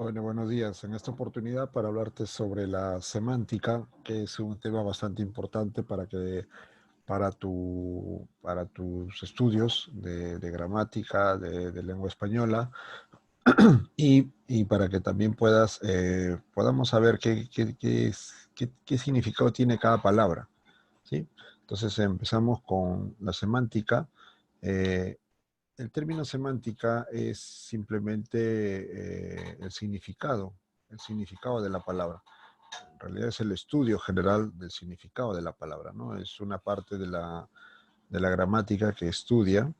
Hola, buenos días. En esta oportunidad para hablarte sobre la semántica, que es un tema bastante importante para tus estudios de gramática, de lengua española, y para que también podamos saber qué significado tiene cada palabra, ¿sí? Entonces empezamos con la semántica. Eh, el término semántica es simplemente el significado de la palabra. En realidad es el estudio general del significado de la palabra, ¿no? Es una parte de la gramática que estudia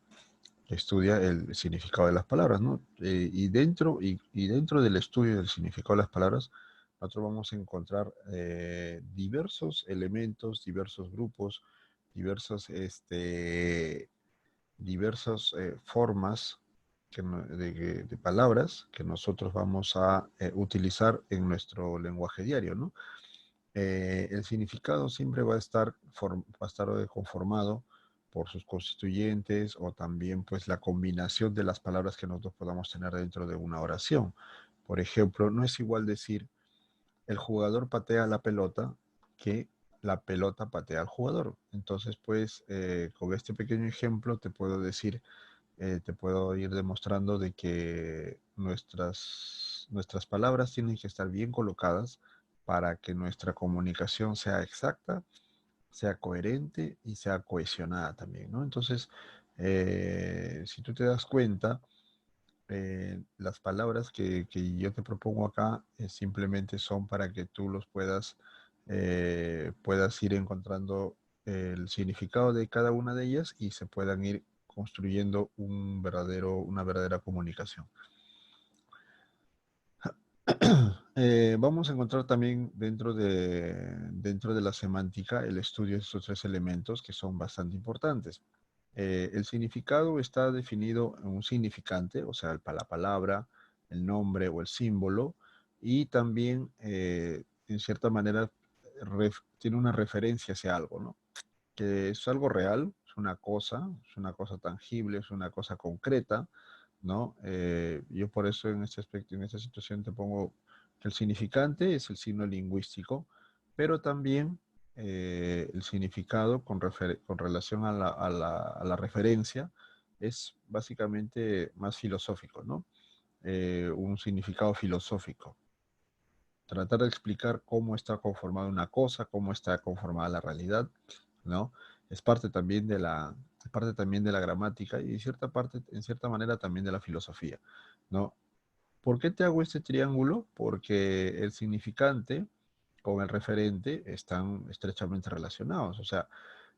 el significado de las palabras, ¿no? Y dentro del estudio del significado de las palabras, nosotros vamos a encontrar diversos elementos, diversos grupos, diversos diversas formas de palabras que nosotros vamos a utilizar en nuestro lenguaje diario, ¿no? El significado siempre va a estar conformado por sus constituyentes o también pues la combinación de las palabras que nosotros podamos tener dentro de una oración. Por ejemplo, no es igual decir el jugador patea la pelota que la pelota patea al jugador. Entonces, pues, con este pequeño ejemplo te puedo ir demostrando de que nuestras palabras tienen que estar bien colocadas para que nuestra comunicación sea exacta, sea coherente y sea cohesionada también, ¿no? Entonces, si tú te das cuenta, las palabras que yo te propongo acá simplemente son para que tú puedas ir encontrando el significado de cada una de ellas y se puedan ir construyendo una verdadera comunicación. Vamos a encontrar también dentro de la semántica el estudio de estos tres elementos que son bastante importantes. El significado está definido en un significante, o sea, la palabra, el nombre o el símbolo, y también, en cierta manera, tiene una referencia hacia algo, ¿no? Que es algo real, es una cosa tangible, es una cosa concreta, ¿no? Yo por eso en este aspecto, en esta situación te pongo que el significante es el signo lingüístico, pero también el significado con relación a la referencia es básicamente más filosófico, ¿no? Un significado filosófico. Tratar de explicar cómo está conformada una cosa, cómo está conformada la realidad, ¿no? Es parte también de la gramática y en cierta manera también de la filosofía, ¿no? ¿Por qué te hago este triángulo? Porque el significante con el referente están estrechamente relacionados. O sea,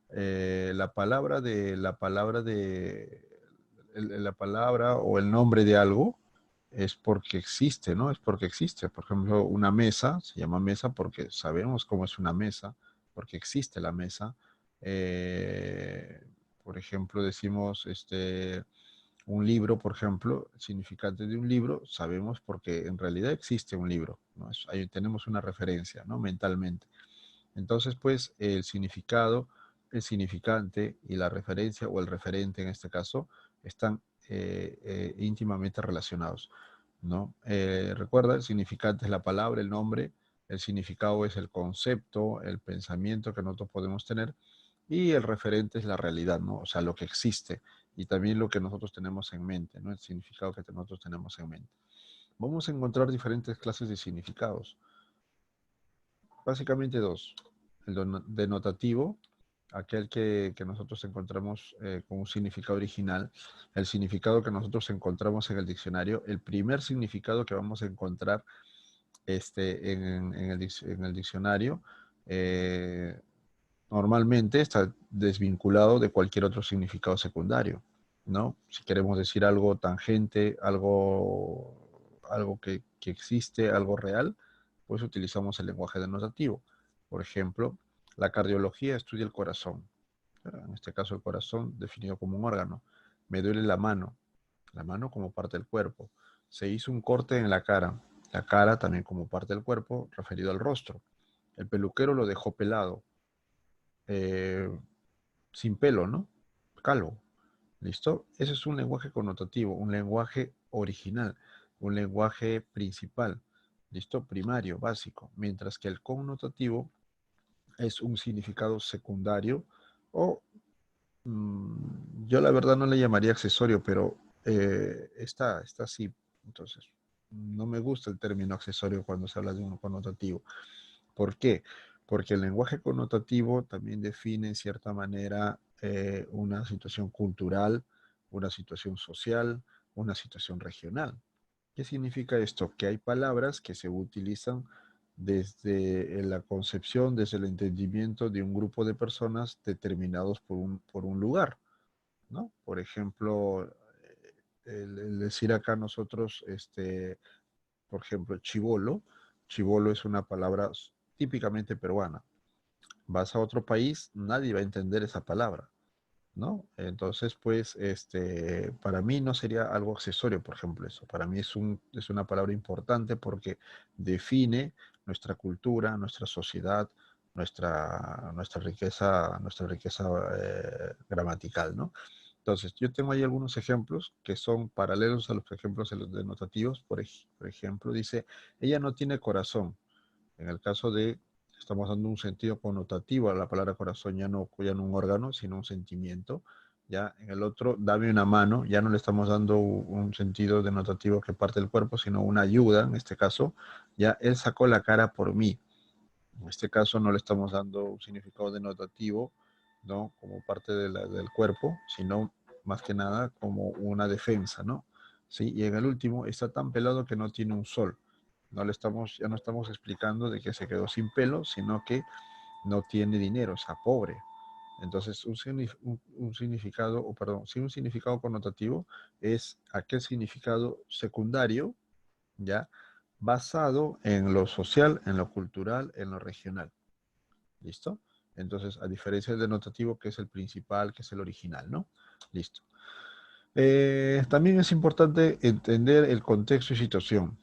la palabra o el nombre de algo es porque existe, ¿no? Es porque existe. Por ejemplo, una mesa se llama mesa porque sabemos cómo es una mesa, porque existe la mesa. Eh, por ejemplo, decimos un libro, por ejemplo, el significante de un libro, sabemos porque en realidad existe un libro, ¿no? Ahí tenemos una referencia, ¿no? Mentalmente. Entonces, pues, el significado, el significante y la referencia, o el referente en este caso, están íntimamente relacionados, ¿no? Recuerda, el significante es la palabra, el nombre, el significado es el concepto, el pensamiento que nosotros podemos tener, y el referente es la realidad, ¿no? O sea, lo que existe y también lo que nosotros tenemos en mente, ¿no? El significado que nosotros tenemos en mente. Vamos a encontrar diferentes clases de significados. Básicamente dos. El denotativo, aquel que nosotros encontramos con un significado original, el significado que nosotros encontramos en el diccionario, el primer significado que vamos a encontrar en el diccionario, eh, normalmente está desvinculado de cualquier otro significado secundario, ¿no? Si queremos decir algo tangente, algo que existe, algo real, pues utilizamos el lenguaje denotativo. Por ejemplo, la cardiología estudia el corazón. En este caso, el corazón definido como un órgano. Me duele la mano como parte del cuerpo. Se hizo un corte en la cara también como parte del cuerpo, referido al rostro. El peluquero lo dejó pelado, eh, sin pelo, ¿no? Calvo. ¿Listo? Ese es un lenguaje connotativo, un lenguaje original. un lenguaje principal, ¿listo? Primario, básico, mientras que el connotativo es un significado secundario o yo la verdad no le llamaría accesorio, pero está así. Entonces, no me gusta el término accesorio cuando se habla de un connotativo. ¿Por qué? Porque el lenguaje connotativo también define en cierta manera una situación cultural, una situación social, una situación regional. ¿Qué significa esto? Que hay palabras que se utilizan desde la concepción, desde el entendimiento de un grupo de personas determinados por un lugar, ¿no? Por ejemplo, el decir acá nosotros, por ejemplo, chivolo. Chivolo es una palabra típicamente peruana. Vas a otro país, nadie va a entender esa palabra, ¿no? Entonces, pues, para mí no sería algo accesorio, por ejemplo, eso. Para mí es una palabra importante porque define nuestra cultura, nuestra sociedad, nuestra riqueza gramatical, ¿no? Entonces, yo tengo ahí algunos ejemplos que son paralelos a los ejemplos de los denotativos. Por ejemplo, dice, ella no tiene corazón. En el caso de, estamos dando un sentido connotativo a la palabra corazón, ya no un órgano, sino un sentimiento. Ya en el otro, dame una mano, ya no le estamos dando un sentido denotativo que parte del cuerpo, sino una ayuda, en este caso. Ya él sacó la cara por mí. En este caso no le estamos dando un significado denotativo, ¿no? Como parte del cuerpo, sino más que nada como una defensa, ¿no? ¿Sí? Y en el último, está tan pelado que no tiene un sol. Ya no estamos explicando de que se quedó sin pelo, sino que no tiene dinero, o sea, pobre. Entonces, un significado, o perdón, sí, un significado connotativo es aquel significado secundario, ¿ya? Basado en lo social, en lo cultural, en lo regional. ¿Listo? Entonces, a diferencia del denotativo, que es el principal, que es el original, ¿no? Listo. También es importante entender el contexto y situación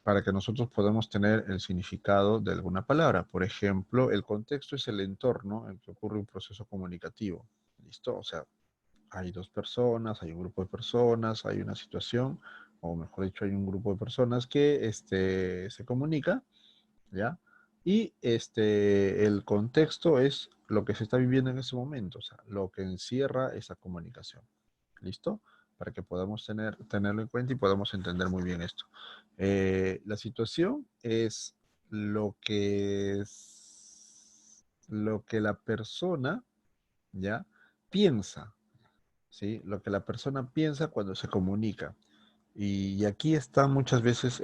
para que nosotros podamos tener el significado de alguna palabra. Por ejemplo, el contexto es el entorno en que ocurre un proceso comunicativo. ¿Listo? O sea, hay dos personas, hay un grupo de personas, hay una situación, o mejor dicho, hay un grupo de personas que se comunica, ¿ya? Y el contexto es lo que se está viviendo en ese momento, o sea, lo que encierra esa comunicación. ¿Listo? Para que podamos tenerlo en cuenta y podamos entender muy bien esto. La situación es lo que la persona ya piensa, ¿sí? Lo que la persona piensa cuando se comunica. Y aquí está muchas veces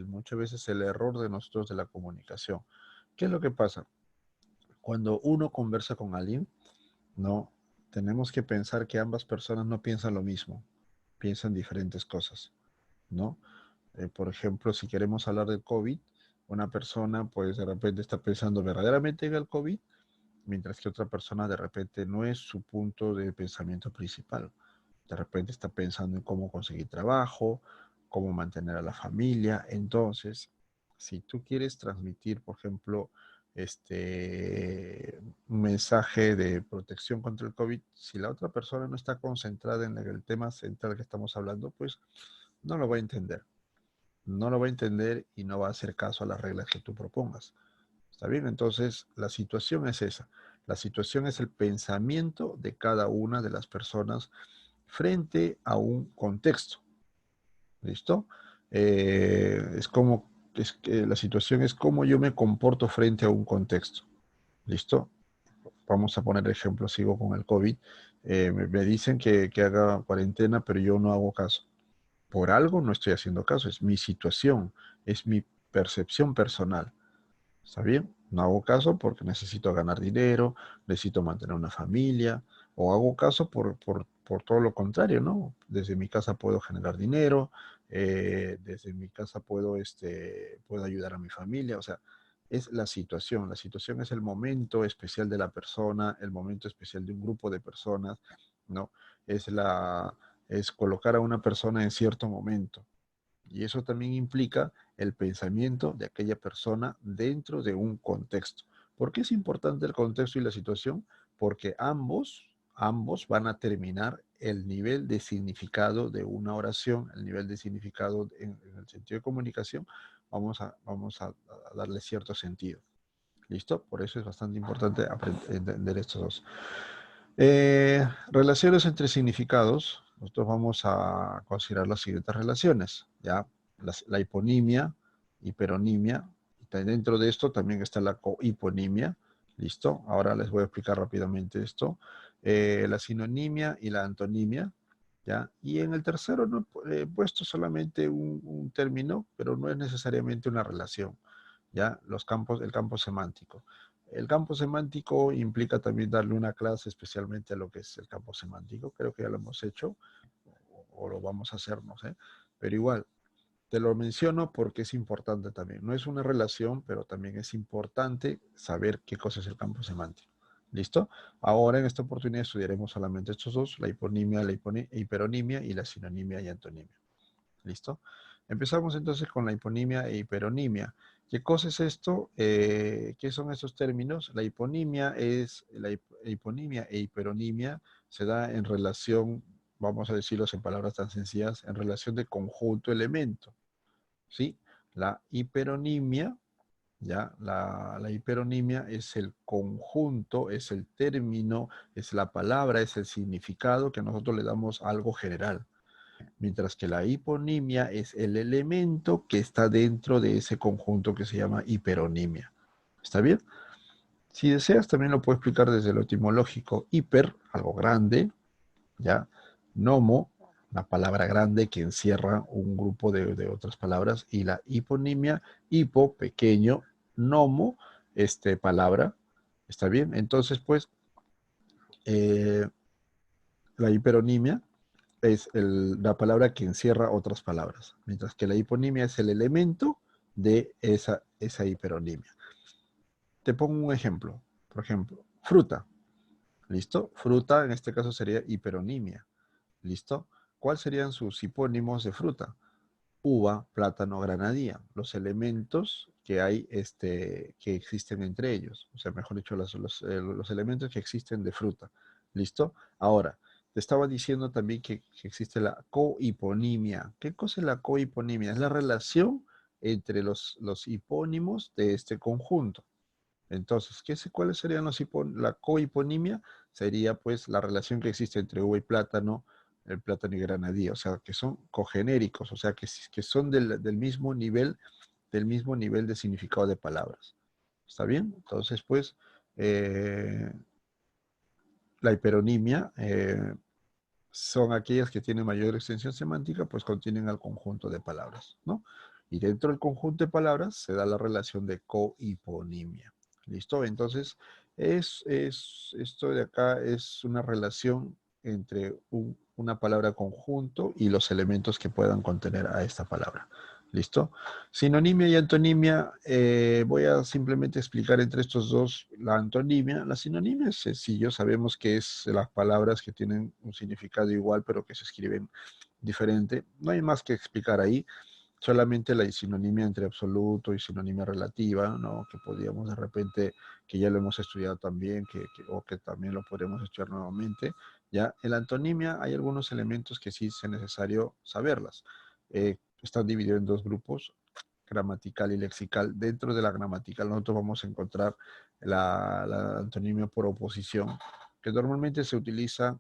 muchas veces el error de nosotros de la comunicación. ¿Qué es lo que pasa? Cuando uno conversa con alguien, no, tenemos que pensar que ambas personas no piensan lo mismo, piensan diferentes cosas, ¿no? Por ejemplo, si queremos hablar del COVID, una persona pues de repente está pensando verdaderamente en el COVID, mientras que otra persona de repente no es su punto de pensamiento principal. De repente está pensando en cómo conseguir trabajo, cómo mantener a la familia. Entonces, si tú quieres transmitir, por ejemplo, un mensaje de protección contra el COVID, si la otra persona no está concentrada en el tema central que estamos hablando, pues no lo va a entender. No lo va a entender y no va a hacer caso a las reglas que tú propongas. ¿Está bien? Entonces, la situación es esa. La situación es el pensamiento de cada una de las personas frente a un contexto. ¿Listo? Es que la situación es cómo yo me comporto frente a un contexto. ¿Listo? Vamos a poner ejemplo, sigo con el COVID. Me dicen que haga cuarentena, pero yo no hago caso. Por algo no estoy haciendo caso, es mi situación, es mi percepción personal. ¿Está bien? No hago caso porque necesito ganar dinero, necesito mantener una familia, o hago caso por todo lo contrario, ¿no? Desde mi casa puedo generar dinero, desde mi casa puedo ayudar a mi familia, o sea, es la situación es el momento especial de la persona, el momento especial de un grupo de personas, ¿no? Es es colocar a una persona en cierto momento. Y eso también implica el pensamiento de aquella persona dentro de un contexto. ¿Por qué es importante el contexto y la situación? Porque ambos, ambos van a terminar el nivel de significado de una oración, el nivel de significado en el sentido de comunicación, vamos a darle cierto sentido. ¿Listo? Por eso es bastante importante entender estos dos. Relaciones entre significados. Nosotros vamos a considerar las siguientes relaciones. ¿Ya? La hiponimia, hiperonimia. Dentro de esto también está la cohiponimia. ¿Listo? Ahora les voy a explicar rápidamente esto. La sinonimia y la antonimia. ¿Ya? Y en el tercero no he puesto solamente un término, pero no es necesariamente una relación. ¿Ya? El campo semántico. El campo semántico implica también darle una clase especialmente a lo que es el campo semántico. Creo que ya lo hemos hecho o lo vamos a hacer, no sé. Pero igual, te lo menciono porque es importante también. No es una relación, pero también es importante saber qué cosa es el campo semántico. ¿Listo? Ahora en esta oportunidad estudiaremos solamente estos dos, la hiponimia, la hiperonimia y la sinonimia y antonimia. ¿Listo? Empezamos entonces con la hiponimia e hiperonimia. ¿Qué cosa es esto? ¿Qué son estos términos? La hiponimia hiponimia e hiperonimia se da en relación, vamos a decirlos en palabras tan sencillas, en relación de conjunto-elemento. ¿Sí? La hiperonimia, ¿ya? La hiperonimia es el conjunto, es el término, es la palabra, es el significado que nosotros le damos a algo general. Mientras que la hiponimia es el elemento que está dentro de ese conjunto que se llama hiperonimia. ¿Está bien? Si deseas, también lo puedo explicar desde lo etimológico. Hiper, algo grande, ¿ya? Nomo, una palabra grande que encierra un grupo de otras palabras. Y la hiponimia, hipo, pequeño, nomo, palabra. ¿Está bien? Entonces, pues, eh, la hiperonimia es la palabra que encierra otras palabras, mientras que la hiponimia es el elemento de esa hiperonimia. Te pongo un ejemplo. Por ejemplo, fruta. ¿Listo? Fruta en este caso sería hiperonimia. ¿Listo? ¿Cuáles serían sus hipónimos de fruta? Uva, plátano, granadilla. Los elementos que hay, que existen entre ellos. O sea, mejor dicho, los elementos que existen de fruta. ¿Listo? Ahora, te estaba diciendo también que existe la cohiponimia. ¿Qué cosa es la cohiponimia? Es la relación entre los hipónimos de este conjunto. Entonces, ¿cuáles serían la cohiponimia? Sería pues la relación que existe entre uva y plátano, el plátano y granadilla, o sea, que son cogenéricos, o sea, que son del mismo nivel de significado de palabras. ¿Está bien? Entonces, pues, eh, la hiperonimia son aquellas que tienen mayor extensión semántica, pues contienen al conjunto de palabras, ¿no? Y dentro del conjunto de palabras se da la relación de cohiponimia. ¿Listo? Entonces, esto de acá es una relación entre una palabra conjunto y los elementos que puedan contener a esta palabra. ¿Listo? Sinonimia y antonimia, voy a simplemente explicar entre estos dos la antonimia. La sinonimia es sencillo, sabemos que es las palabras que tienen un significado igual, pero que se escriben diferente. No hay más que explicar ahí, solamente la sinonimia entre absoluto y sinonimia relativa, ¿no? Que podríamos de repente, que ya lo hemos estudiado también, o que también lo podremos estudiar nuevamente. Ya en la antonimia hay algunos elementos que sí es necesario saberlas. Están divididos en dos grupos, gramatical y lexical. Dentro de la gramatical nosotros vamos a encontrar la antonimia por oposición, que normalmente se utiliza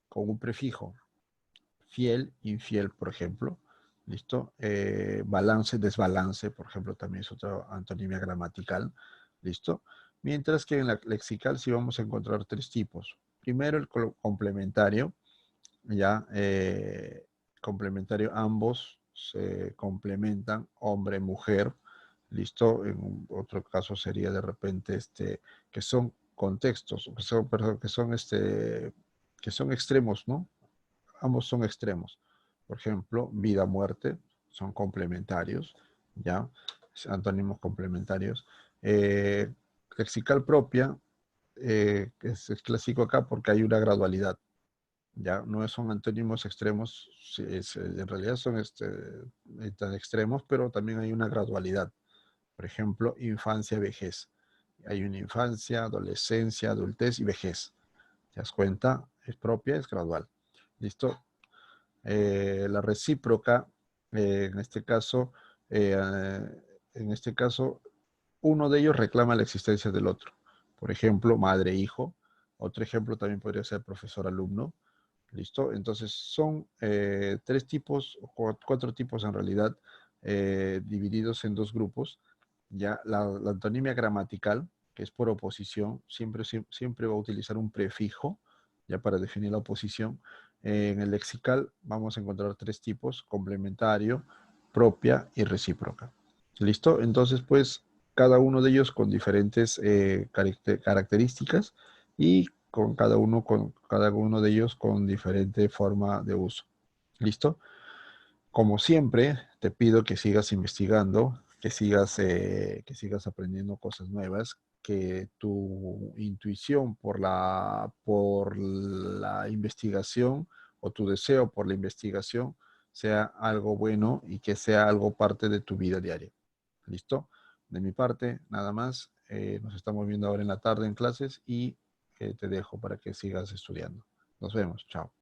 con un prefijo, fiel, infiel, por ejemplo. ¿Listo? Balance, desbalance, por ejemplo, también es otra antonimia gramatical. ¿Listo? Mientras que en la lexical sí vamos a encontrar tres tipos. Primero, el complementario, ya, complementario, ambos se complementan, hombre, mujer, listo. En otro caso sería de repente que son contextos, perdón, que son extremos, ¿no? Ambos son extremos. Por ejemplo, vida, muerte, son complementarios, ¿ya? Antónimos complementarios. Eh, Lexical propia, es clásico acá porque hay una gradualidad. Ya no son antónimos extremos, sí, en realidad son tan extremos, pero también hay una gradualidad. Por ejemplo, infancia, vejez. Hay una infancia, adolescencia, adultez y vejez. ¿Te das cuenta? es propia, es gradual. ¿Listo? La recíproca, en este caso, eh, en este caso, uno de ellos reclama la existencia del otro. Por ejemplo, madre-hijo. Otro ejemplo también podría ser profesor-alumno. ¿Listo? Entonces son tres tipos, o cuatro tipos en realidad, divididos en dos grupos. Ya la antonimia gramatical, que es por oposición, siempre va a utilizar un prefijo, ya para definir la oposición. En el lexical vamos a encontrar tres tipos: complementario, propia y recíproca. ¿Listo? Entonces, pues, cada uno de ellos con diferentes características y con cada uno de ellos con diferente forma de uso. ¿Listo? Como siempre, te pido que sigas investigando, que sigas aprendiendo cosas nuevas, que tu intuición por la investigación o tu deseo por la investigación sea algo bueno y que sea algo parte de tu vida diaria. ¿Listo? De mi parte, nada más. Nos estamos viendo ahora en la tarde en clases y te dejo para que sigas estudiando. Nos vemos. Chao.